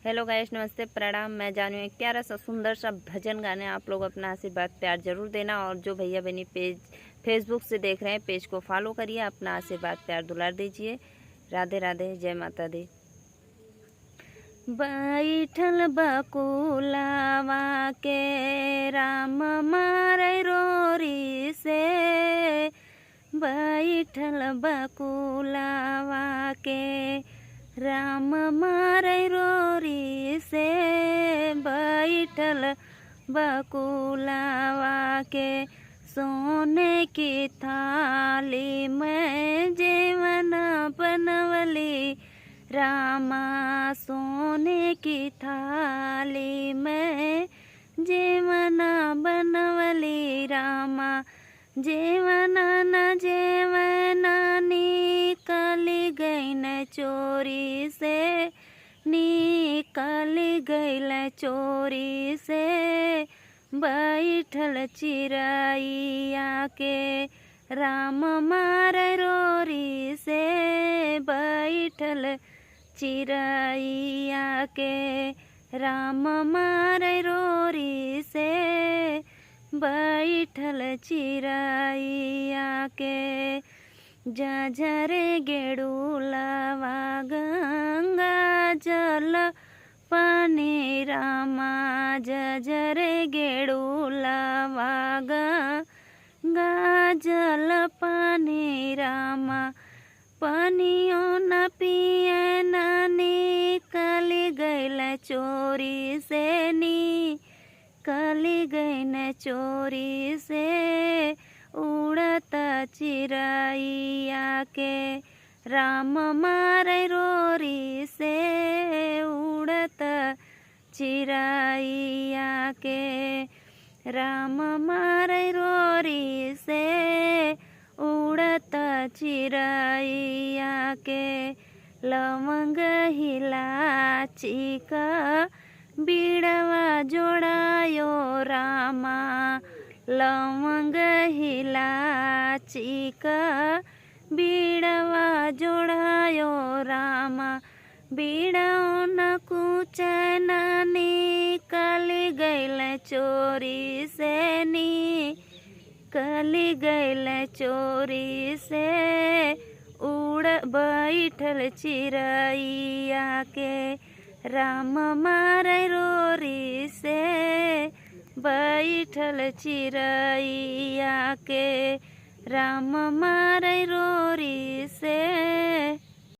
Hello guys, नमस्ते, प्रणाम। मैं जानू एक प्यारा सा सुंदर सा भजन गाने आप लोग अपना आशीर्वाद प्यार जरूर देना। और जो भैया बहनी पेज फेसबुक से देख रहे हैं, पेज को फॉलो करिए, अपना आशीर्वाद प्यार दुलार दीजिए। राधे राधे, जय माता दी। बैठल बकुलावा के राम मारे रोरी से, बैठल बकुलावा के राम मारे रोरी से, बैठल बकुलावा के सोने की थाली में जेवन बनवली रामा, सोने की थाली में जेवन बनवली रामा, जेवन न जेवन निकली गई न चोरी से, निकली गई न चोरी से, बैठल चिरैया के राम मारे रोरी से, बैठल चिरैया के राम मारे रोरी से, बैठल चिरैया के झझरे गेड़ुलवा गंगा जल पानी रामा, झझरे गेड़ुलवा गंगा जल पानी रामा, पानियों न पिए न निकली गईल चोरी से, निकली गई न चोरी से, उड़त चिरैया के राम मारे रोरी से, उड़त चिरैया के राम मारे रोरी से, उड़त चिरैया के लवंग हिलाची का बीड़वा जोड़ायो रामा, लवंग हिलाची का बीड़वा जोड़ायो रामा, बीड़ाओ न कुचन निकली गईल चोरी से, निकली गईल चोरी से, उड़ बैठल चिरैया के राम मारे रोरी से, बैठल चिरैया के राम मारे रोरी से।